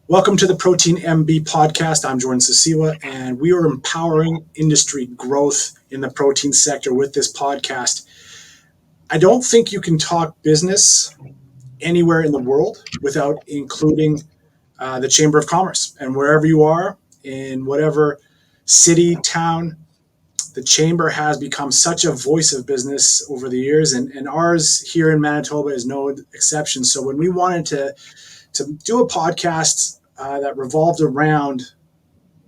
Welcome to the ProteinMB podcast. I'm Jordan Sasiwa, and we are empowering industry growth in the protein sector with this podcast. I don't think you can talk business anywhere in the world without including the Chamber of Commerce. And wherever you are, in whatever city, town, the Chamber has become such a voice of business over the years, and ours here in Manitoba is no exception. So when we wanted to do a podcast that revolved around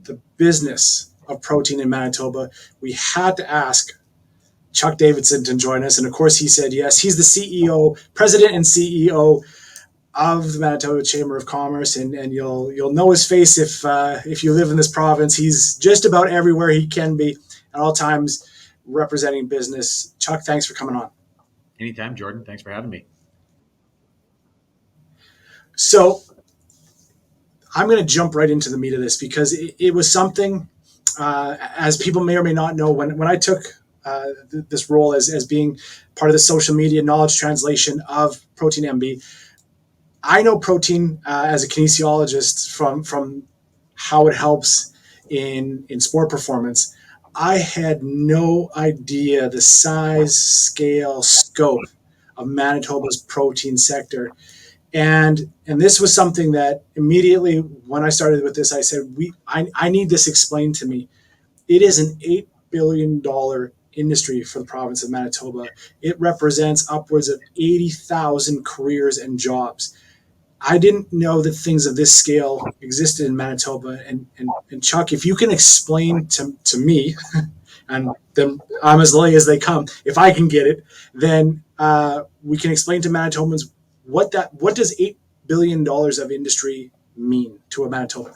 the business of protein in Manitoba, we had to ask Chuck Davidson to join us. And of course, he said yes. He's the CEO, president and CEO of the Manitoba Chamber of Commerce. And you'll know his face if you live in this province. He's just about everywhere he can be at all times representing business. Chuck, thanks for coming on. Anytime, Jordan. Thanks for having me. So I'm going to jump right into the meat of this because it was something, as people may or may not know, when I took this role as being part of the social media knowledge translation of ProteinMB, I know protein as a kinesiologist from how it helps in sport performance. I had no idea the size, scale, scope of Manitoba's protein sector. And this was something that immediately when I started with this, I said, I need this explained to me. It is an $8 billion industry for the province of Manitoba. It represents upwards of 80,000 careers and jobs. I didn't know that things of this scale existed in Manitoba. And Chuck, if you can explain to me, and then I'm as lay as they come, if I can get it, then we can explain to Manitobans what does $8 billion of industry mean to a Manitoban?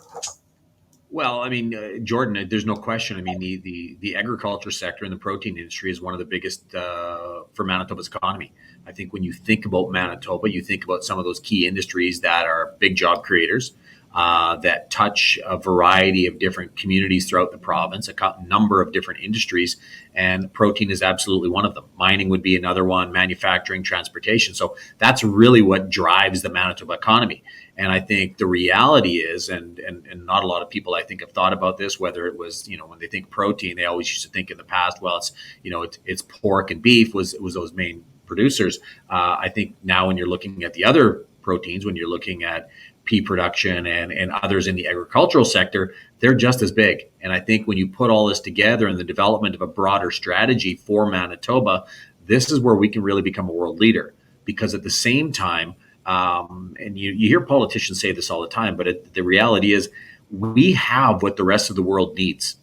Well, I mean, Jordan, there's no question. I mean, the agriculture sector and the protein industry is one of the biggest for Manitoba's economy. I think when you think about Manitoba, you think about some of those key industries that are big job creators, that touch a variety of different communities throughout the province, a number of different industries, and protein is absolutely one of them. Mining would be another one, manufacturing, transportation. So that's really what drives the Manitoba economy. And I think the reality is, and not a lot of people I think have thought about this, whether it was, when they think protein, they always used to think in the past, well, it's pork and beef was those main producers. I think now when you're looking at the other proteins, when you're looking at pea production and others in the agricultural sector, they're just as big. And I think when you put all this together in the development of a broader strategy for Manitoba, this is where we can really become a world leader. Because at the same time, and you hear politicians say this all the time, but the reality is we have what the rest of the world needs.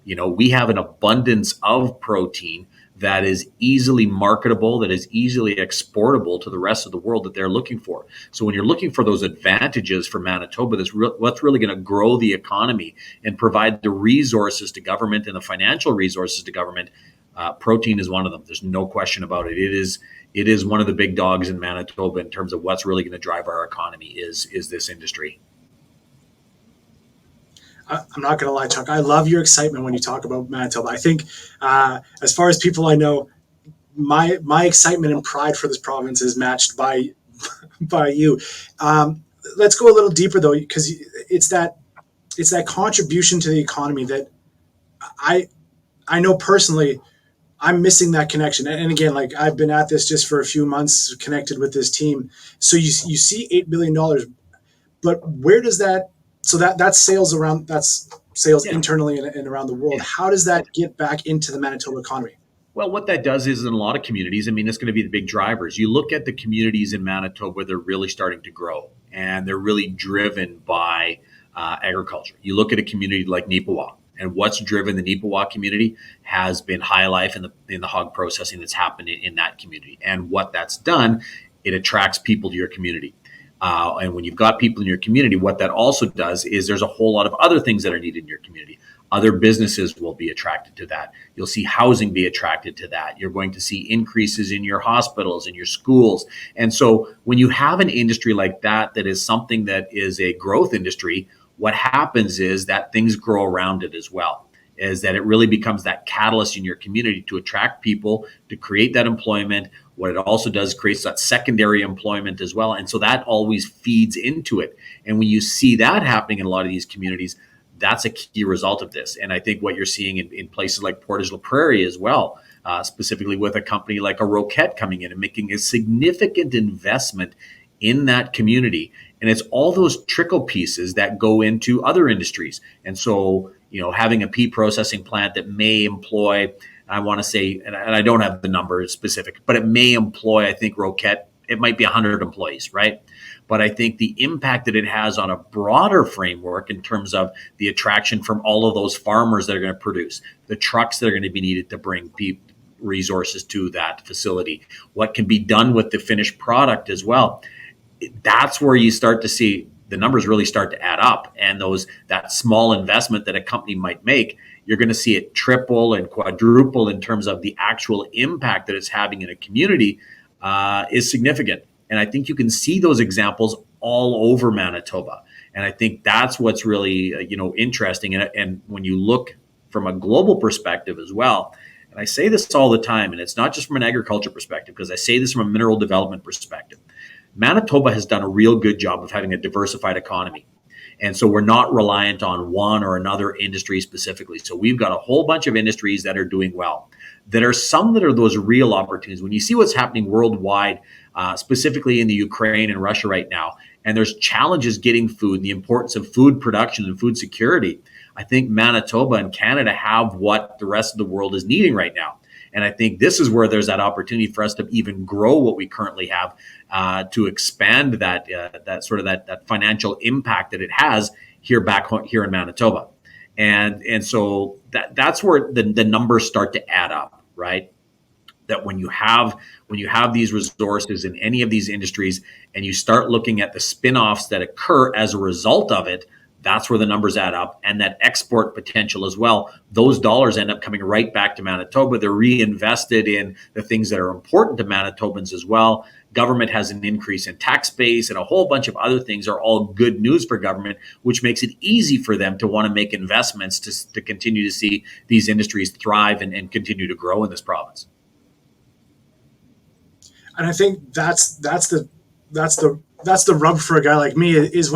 We have an abundance of protein that is easily marketable, that is easily exportable to the rest of the world that they're looking for. So when you're looking for those advantages for Manitoba, what's really going to grow the economy and provide the resources to government and the financial resources to government, protein is one of them. There's no question about it. It is one of the big dogs in Manitoba in terms of what's really going to drive our economy is this industry. I'm not going to lie, Chuck. I love your excitement when you talk about Manitoba. I think, as far as people I know, my excitement and pride for this province is matched by you. Let's go a little deeper though, because it's that contribution to the economy that I know personally. I'm missing that connection. And again, like I've been at this just for a few months, connected with this team. So you see $8 billion, but where does that? So that's sales internally and around the world. Yeah. How does that get back into the Manitoba economy? Well, what that does is in a lot of communities, I mean, it's going to be the big drivers. You look at the communities in Manitoba, they're really starting to grow and they're really driven by agriculture. You look at a community like Nipawa, and what's driven the Nipawa community has been high life in the hog processing that's happened in that community. And what that's done, it attracts people to your community. And when you've got people in your community, what that also does is there's a whole lot of other things that are needed in your community. Other businesses will be attracted to that. You'll see housing be attracted to that. You're going to see increases in your hospitals, in your schools. And so when you have an industry like that is something that is a growth industry, what happens is that things grow around it as well. Is that it really becomes that catalyst in your community to attract people, to create that employment, What it also does creates that secondary employment as well. And so that always feeds into it. And when you see that happening in a lot of these communities, that's a key result of this. And I think what you're seeing in places like Portage la Prairie as well, specifically with a company like a Roquette coming in and making a significant investment in that community. And it's all those trickle pieces that go into other industries. And so, having a pea processing plant that may employ, I want to say, and I don't have the number specific, but it may employ, I think Roquette, it might be 100 employees, right? But I think the impact that it has on a broader framework in terms of the attraction from all of those farmers that are going to produce, the trucks that are going to be needed to bring resources to that facility, what can be done with the finished product as well. That's where you start to see the numbers really start to add up, and that small investment that a company might make, you're going to see it triple and quadruple in terms of the actual impact that it's having in a community is significant. And I think you can see those examples all over Manitoba. And I think that's what's really interesting. And when you look from a global perspective as well, and I say this all the time, and it's not just from an agriculture perspective, because I say this from a mineral development perspective. Manitoba has done a real good job of having a diversified economy. And so we're not reliant on one or another industry specifically. So we've got a whole bunch of industries that are doing well. There are some that are those real opportunities. When you see what's happening worldwide, specifically in the Ukraine and Russia right now, and there's challenges getting food, the importance of food production and food security, I think Manitoba and Canada have what the rest of the world is needing right now. And I think this is where there's that opportunity for us to even grow what we currently have, to expand that financial impact that it has here in Manitoba. And so that's where the numbers start to add up, right? That when you have these resources in any of these industries and you start looking at the spin-offs that occur as a result of it, that's where the numbers add up, and that export potential as well. Those dollars end up coming right back to Manitoba. They're reinvested in the things that are important to Manitobans as well. Government has an increase in tax base, and a whole bunch of other things are all good news for government, which makes it easy for them to want to make investments to continue to see these industries thrive and continue to grow in this province. And I think that's the rub for a guy like me is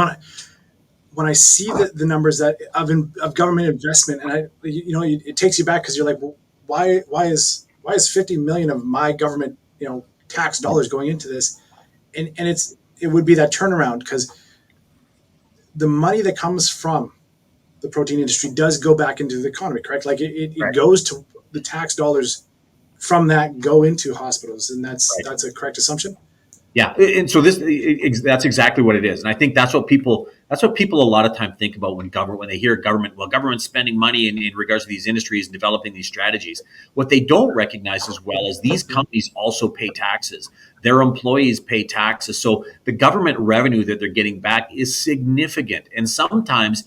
when I see the numbers that of government investment, and it takes you back because you're like, well, why is 50 million of my government tax dollars going into this, and it would be that turnaround, because the money that comes from the protein industry does go back into the economy, correct? Like it Right. goes to the tax dollars from that go into hospitals, and that's Right. that's a correct assumption. Yeah, and so that's exactly what it is, and I think that's what people a lot of time think about when they hear government. Well, government's spending money in regards to these industries and developing these strategies. What they don't recognize as well is these companies also pay taxes. Their employees pay taxes, so the government revenue that they're getting back is significant. And sometimes,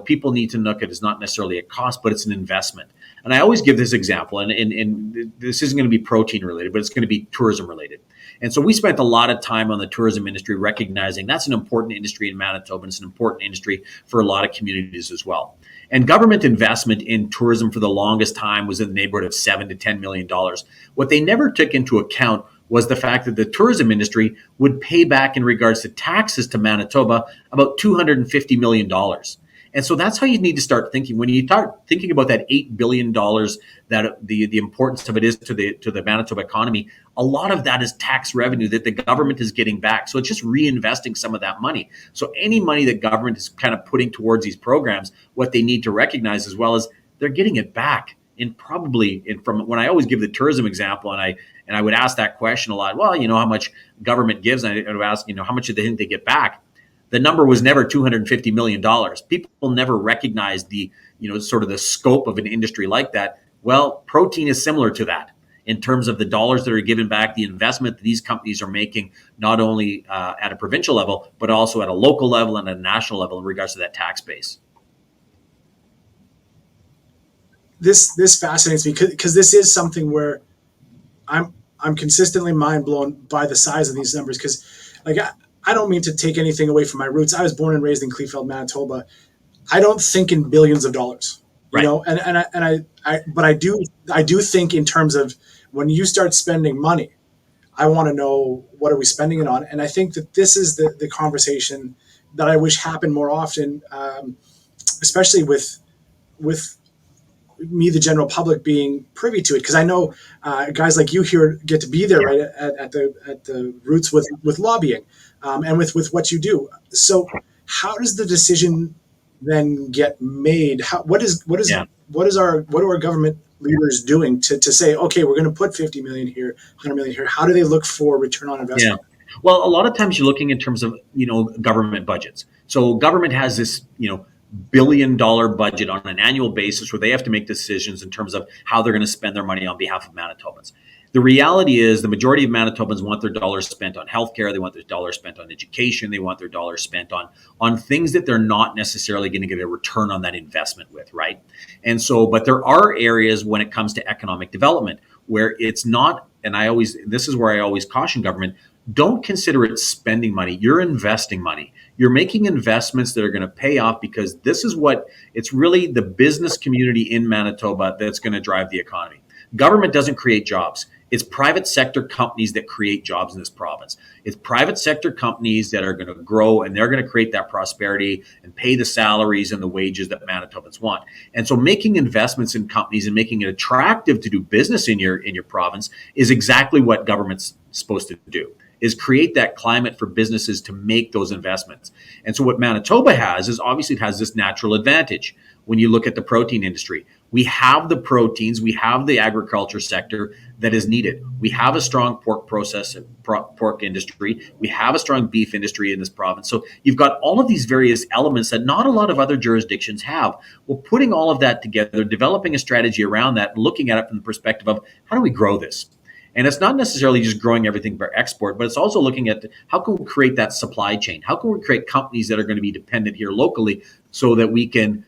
people need to look at it as not necessarily a cost, but it's an investment. And I always give this example, and this isn't going to be protein related, but it's going to be tourism related. And so we spent a lot of time on the tourism industry, recognizing that's an important industry in Manitoba, and it's an important industry for a lot of communities as well. And government investment in tourism for the longest time was in the neighborhood of $7 to $10 million. What they never took into account was the fact that the tourism industry would pay back in regards to taxes to Manitoba about $250 million. And so that's how you need to start thinking. When you start thinking about that $8 billion, that the importance of it is to the Manitoba economy, a lot of that is tax revenue that the government is getting back. So it's just reinvesting some of that money. So any money that government is kind of putting towards these programs, what they need to recognize as well is they're getting it back. And probably, from when I always give the tourism example, and I would ask that question a lot. Well, how much government gives, and I would ask, how much do they think they get back? The number was never $250 million. People never recognized the sort of the scope of an industry like that. Well, protein is similar to that in terms of the dollars that are given back, the investment that these companies are making, not only at a provincial level, but also at a local level and a national level in regards to that tax base. This fascinates me because this is something where I'm consistently mind blown by the size of these numbers, because I don't mean to take anything away from my roots. I was born and raised in Kleefeld, Manitoba. I don't think in billions of dollars, Right. but I do think in terms of when you start spending money, I want to know, what are we spending it on? And I think that this is the conversation that I wish happened more often, especially with me, the general public, being privy to it, because I know guys like you here get to be there, Yeah. right, at the roots with lobbying, and with what you do. So how does the decision then get made? Yeah. What are our government leaders doing to say, okay, we're going to put 50 million here, 100 million here? How do they look for return on Yeah. investment? Well, a lot of times you're looking in terms of, government budgets. So government has this, $1 billion budget on an annual basis where they have to make decisions in terms of how they're going to spend their money on behalf of Manitobans. The reality is the majority of Manitobans want their dollars spent on healthcare. They want their dollars spent on education. They want their dollars spent on things that they're not necessarily going to get a return on that investment with, right? And so, but there are areas when it comes to economic development where it's not, and this is where I always caution government, don't consider it spending money. You're investing money. You're making investments that are going to pay off, because this is what it's really the business community in Manitoba that's going to drive the economy. Government doesn't create jobs. It's private sector companies that create jobs in this province. It's private sector companies that are going to grow, and they're going to create that prosperity and pay the salaries and the wages that Manitobans want. And so making investments in companies and making it attractive to do business in your province is exactly what government's supposed to do, is create that climate for businesses to make those investments. And so what Manitoba has is, obviously, it has this natural advantage. When you look at the protein industry, we have the proteins, we have the agriculture sector that is needed. We have a strong pork industry. We have a strong beef industry in this province. So you've got all of these various elements that not a lot of other jurisdictions have. Well, putting all of that together, developing a strategy around that, and looking at it from the perspective of, how do we grow this? And it's not necessarily just growing everything for export, but it's also looking at how can we create that supply chain? How can we create companies that are going to be dependent here locally, so that we can,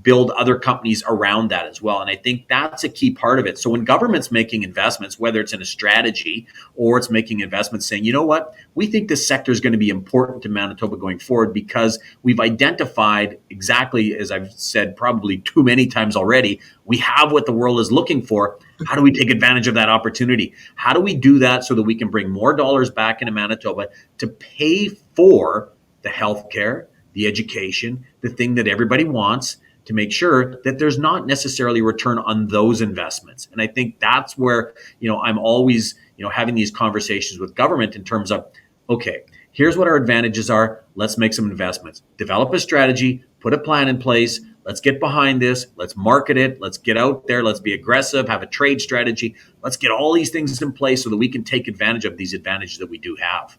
build other companies around that as well. And I think that's a key part of it. So when government's making investments, whether it's in a strategy or it's making investments saying, you know what, we think this sector is going to be important to Manitoba going forward, because we've identified exactly, as I've said probably too many times already, we have what the world is looking for. How do we take advantage of that opportunity? How do we do that so that we can bring more dollars back into Manitoba to pay for the healthcare, the education, the thing that everybody wants, to make sure that there's not necessarily a return on those investments? And I think that's where, I'm always, having these conversations with government in terms of, okay, here's what our advantages are. Let's make some investments, develop a strategy, put a plan in place. Let's get behind this. Let's market it. Let's get out there. Let's be aggressive, have a trade strategy. Let's get all these things in place so that we can take advantage of these advantages that we do have.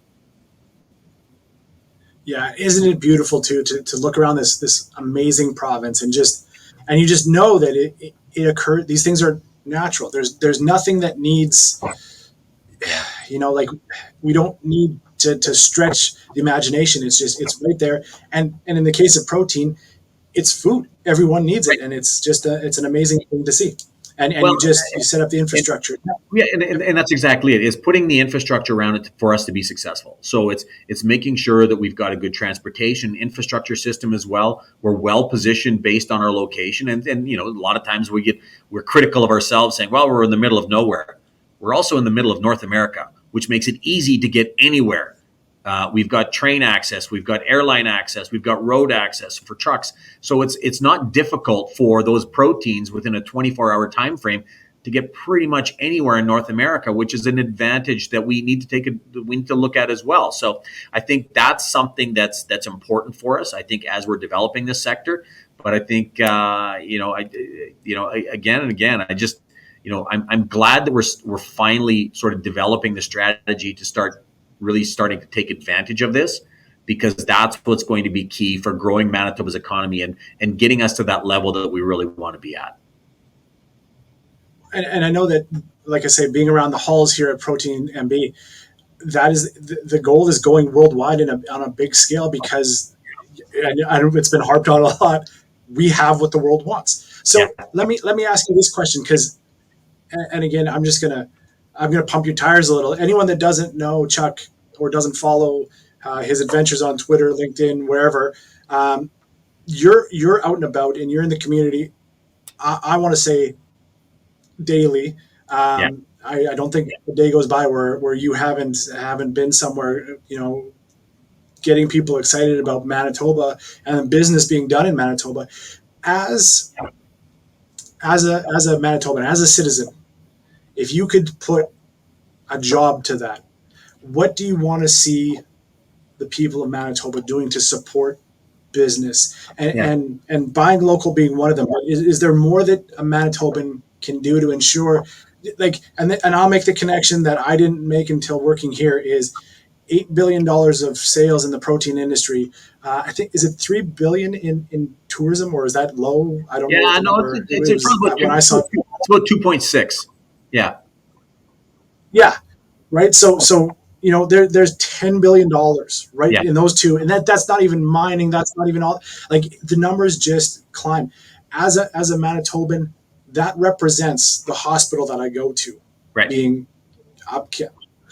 Yeah, isn't it beautiful to look around this amazing province, and you just know that it occurred. These things are natural. There's nothing that needs, like, we don't need to stretch the imagination. It's right there. And in the case of protein, it's food. Everyone needs it, Right. and it's an amazing thing to see. And Well, you set up the and, infrastructure. yeah, and that's exactly it. Is putting the infrastructure around it for us to be successful. So it's making sure that we've got a good transportation infrastructure system as well. We're well positioned based on our location, and a lot of times we're critical of ourselves, saying, well, we're in the middle of nowhere. We're also in the middle of North America, which makes it easy to get anywhere. We've got train access, we've got airline access, we've got road access for trucks. So it's not difficult for those proteins within a 24-hour time frame to get pretty much anywhere in North America, which is an advantage that we need to look at as well. So I think that's something that's important for us, I think, as we're developing this sector. But I think again and again, I'm glad that we're finally sort of developing the strategy to start really starting to take advantage of this, because that's what's going to be key for growing Manitoba's economy and getting us to that level that we really want to be at. And I know that, like I say, being around the halls here at ProteinMB, that is the goal is going worldwide on a big scale, because it's been harped on a lot. We have what the world wants. So Yeah. let me ask you this question, because, and again, I'm gonna pump your tires a little. Anyone that doesn't know Chuck, or doesn't follow his adventures on Twitter, LinkedIn, wherever, you're out and about, and you're in the community. I want to say daily. Yeah. I don't think a day goes by where you haven't been somewhere, getting people excited about Manitoba and business being done in Manitoba. As as a Manitoban, as a citizen, if you could put a job to that, what do you want to see the people of Manitoba doing to support business and Yeah. buying local being one of them? Is there more that a Manitoban can do to ensure, like, and I'll make the connection that I didn't make until working here is $8 billion of sales in the protein industry. I think, is it 3 billion in tourism, or is that low? I don't know what Yeah, the no, number. It it's was probably about when I saw. it's about 2.6. Yeah. Yeah, right. So there's $10 billion right Yeah. in those two, and that's not even mining. That's not even all. Like, the numbers just climb. As a Manitoban, that represents the hospital that I go to Right. being upkept.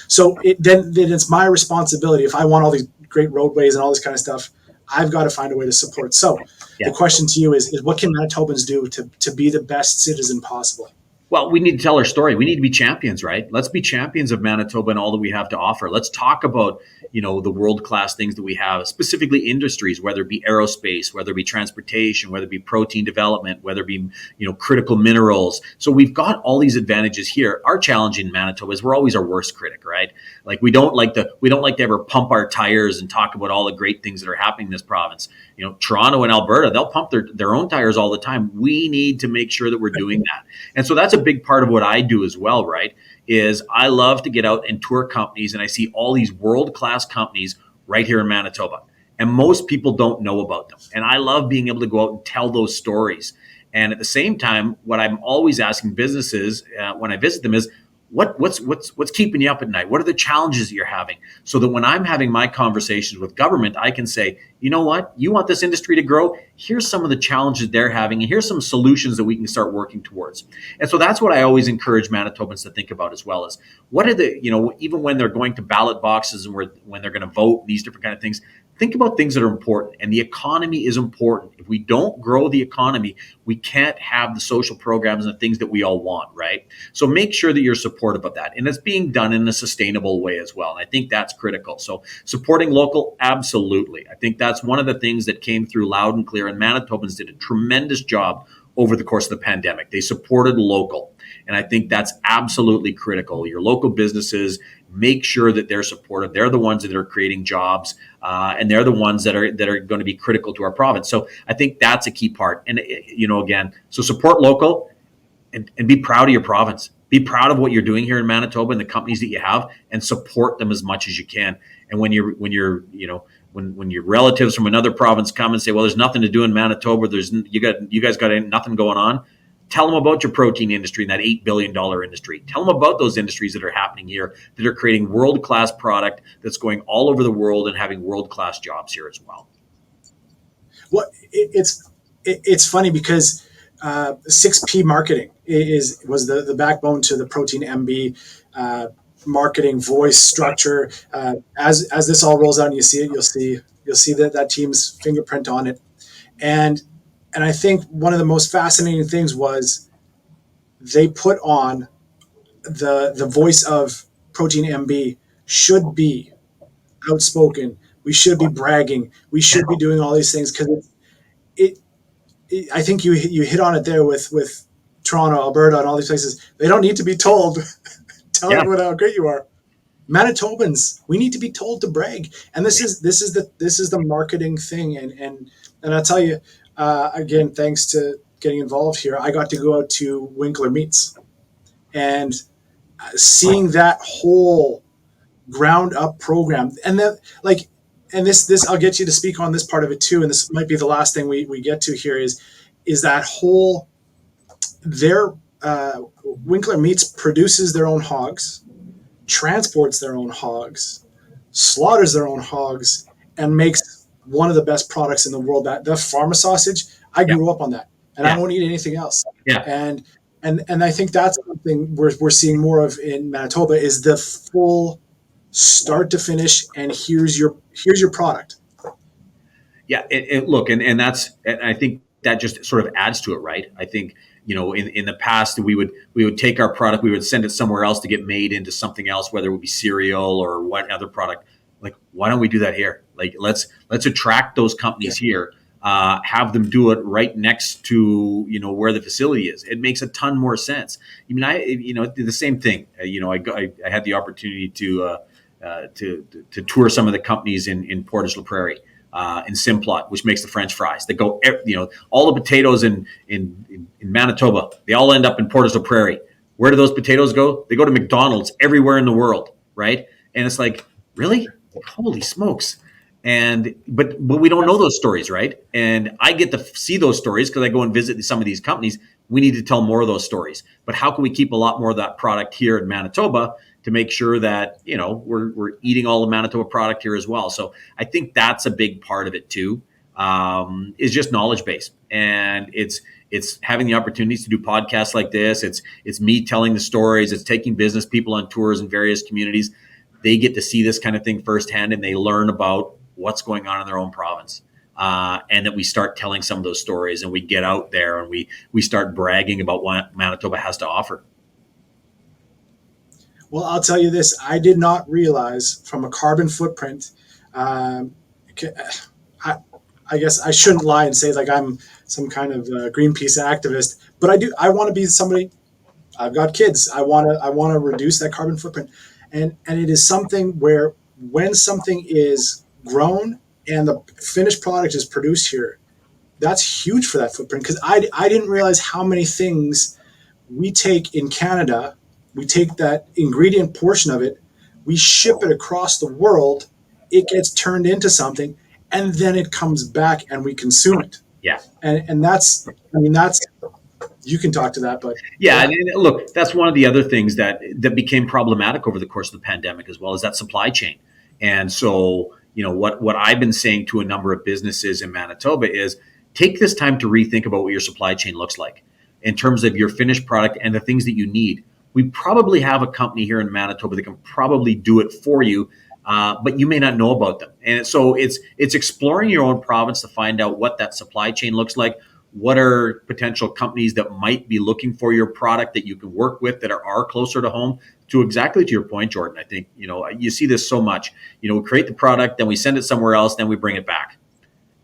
So then it's my responsibility, if I want all these great roadways and all this kind of stuff, I've got to find a way to support. So the Yeah. question to you is what can Manitobans do to be the best citizen possible? Well, we need to tell our story. We need to be champions, right? Let's be champions of Manitoba and all that we have to offer. Let's talk about, the world-class things that we have, specifically industries, whether it be aerospace, whether it be transportation, whether it be protein development, whether it be, critical minerals. So we've got all these advantages here. Our challenge in Manitoba is we're always our worst critic, right? Like, we don't like to ever pump our tires and talk about all the great things that are happening in this province. Toronto and Alberta, they'll pump their own tires all the time. We need to make sure that we're doing that. And so that's a big part of what I do as well, right? Is I love to get out and tour companies, and I see all these world-class companies right here in Manitoba. And most people don't know about them. And I love being able to go out and tell those stories. And at the same time, what I'm always asking businesses when I visit them is, what's keeping you up at night? What are the challenges that you're having? So that when I'm having my conversations with government, I can say, you know what? You want this industry to grow? Here's some of the challenges they're having, and here's some solutions that we can start working towards. And so that's what I always encourage Manitobans to think about as well, as what are the, even when they're going to ballot boxes and when they're going to vote, these different kind of things, think about things that are important. And the economy is important. If we don't grow the economy, we can't have the social programs and the things that we all want, right? So make sure that you're supportive of that. And it's being done in a sustainable way as well. And I think that's critical. So supporting local, absolutely. I think that's one of the things that came through loud and clear. And Manitobans did a tremendous job over the course of the pandemic. They supported local. And I think that's absolutely critical. Your local businesses, make sure that they're supportive. They're the ones that are creating jobs, and they're the ones that are going to be critical to our province. So I think that's a key part. And again, so support local and be proud of your province. Be proud of what you're doing here in Manitoba and the companies that you have, and support them as much as you can. And when your relatives from another province come and say, "Well, there's nothing to do in Manitoba. You guys got nothing going on." Tell them about your protein industry and that $8 billion industry. Tell them about those industries that are happening here, that are creating world-class product that's going all over the world and having world-class jobs here as well. Well, it's funny because 6P marketing was the backbone to the ProteinMB marketing voice structure. As this all rolls out and you see it, you'll see that team's fingerprint on it. And I think one of the most fascinating things was they put on the voice of ProteinMB should be outspoken. We should be bragging. We should be doing all these things because it, I think you hit on it there with Toronto, Alberta, and all these places. They don't need to be told, tell Yeah. everyone how great you are. Manitobans, we need to be told to brag, and this is the marketing thing. And I'll tell you again, thanks to getting involved here, I got to go out to Winkler Meats and seeing that whole ground up program, and that, like, and this I'll get you to speak on this part of it too, and this might be the last thing we get to here is that whole their Winkler Meats produces their own hogs, transports their own hogs, slaughters their own hogs, and makes one of the best products in the world. That the pharma sausage, I Yeah. grew up on that, and Yeah. I don't eat anything else. Yeah. And I think that's something we're seeing more of in Manitoba is the full start to finish, and here's your product. Yeah, look, and I think that just sort of adds to it, right? I think in the past, we would take our product, we would send it somewhere else to get made into something else, whether it would be cereal or what other product. Like, why don't we do that here? Like, let's attract those companies here, have them do it right next to, where the facility is. It makes a ton more sense. I mean, the same thing. I had the opportunity to tour some of the companies in Portage la Prairie, in Simplot, which makes the French fries. They go, all the potatoes in Manitoba, they all end up in Portage la Prairie. Where do those potatoes go? They go to McDonald's everywhere in the world, right? And it's like, really? Holy smokes. But we don't know those stories, right? And I get to see those stories because I go and visit some of these companies. We need to tell more of those stories. But how can we keep a lot more of that product here in Manitoba to make sure that, we're eating all the Manitoba product here as well? So I think that's a big part of it too, is just knowledge base. And it's having the opportunities to do podcasts like this. It's me telling the stories. It's taking business people on tours in various communities. They get to see this kind of thing firsthand, and they learn about what's going on in their own province. And that we start telling some of those stories, and we get out there and we start bragging about what Manitoba has to offer. Well, I'll tell you this. I did not realize from a carbon footprint, I guess I shouldn't lie and say like I'm some kind of Greenpeace activist, but I want to be somebody. I've got kids. I want to reduce that carbon footprint. And it is something where when something is grown and the finished product is produced here, that's huge for that footprint. Because I didn't realize how many things we take in Canada. We take that ingredient portion of it, we ship it across the world, it gets turned into something, and then it comes back and we consume it. Yeah. And that's you can talk to that, but yeah. And look, that's one of the other things that became problematic over the course of the pandemic as well, is that supply chain. And so, what I've been saying to a number of businesses in Manitoba is take this time to rethink about what your supply chain looks like in terms of your finished product and the things that you need. We probably have a company here in Manitoba that can probably do it for you, but you may not know about them. And so it's exploring your own province to find out what that supply chain looks like. What are potential companies that might be looking for your product that you can work with that are closer to home? To exactly to your point, Jordan, I think, you see this so much. We create the product, then we send it somewhere else, then we bring it back.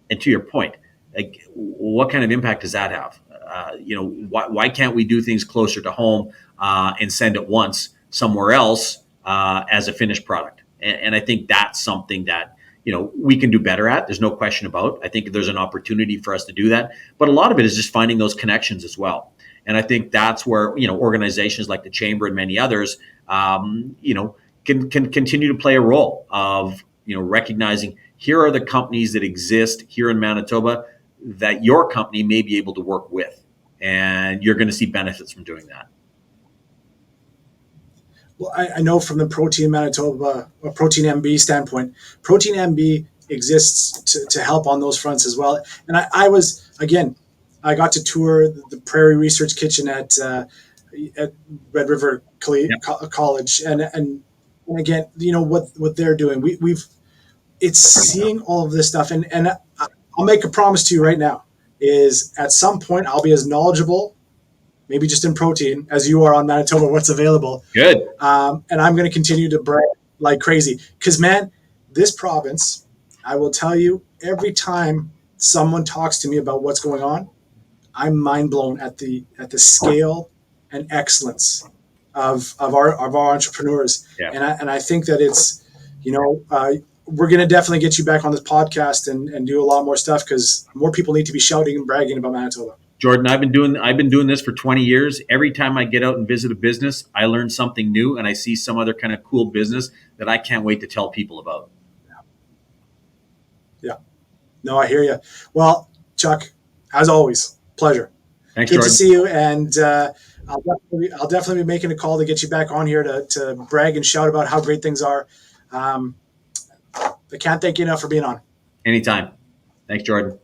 And to your point, like, what kind of impact does that have? Why can't we do things closer to home and send it once somewhere else as a finished product? And I think that's something that, we can do better at. There's no question about. I think there's an opportunity for us to do that. But a lot of it is just finding those connections as well. And I think that's where, organizations like the Chamber and many others, can continue to play a role of, recognizing here are the companies that exist here in Manitoba that your company may be able to work with. And you're going to see benefits from doing that. Well, I know from the Protein Manitoba or ProteinMB standpoint, ProteinMB exists to help on those fronts as well. And I got to tour the Prairie Research Kitchen at Red River College, and again, what they're doing. It's seeing all of this stuff, and I'll make a promise to you right now: is at some point I'll be as knowledgeable, maybe just in protein, as you are on Manitoba, what's available. Good. And I'm going to continue to brag like crazy. Because, man, this province, I will tell you, every time someone talks to me about what's going on, I'm mind blown at the scale and excellence of our entrepreneurs. Yeah. And I think that it's, we're going to definitely get you back on this podcast and do a lot more stuff, because more people need to be shouting and bragging about Manitoba. Jordan, I've been doing this for 20 years. Every time I get out and visit a business, I learn something new, and I see some other kind of cool business that I can't wait to tell people about. Yeah. No, I hear you. Well, Chuck, as always, pleasure. Thanks, Good Jordan. to see you, and I'll definitely be making a call to get you back on here to brag and shout about how great things are. I can't thank you enough for being on. Anytime. Thanks, Jordan.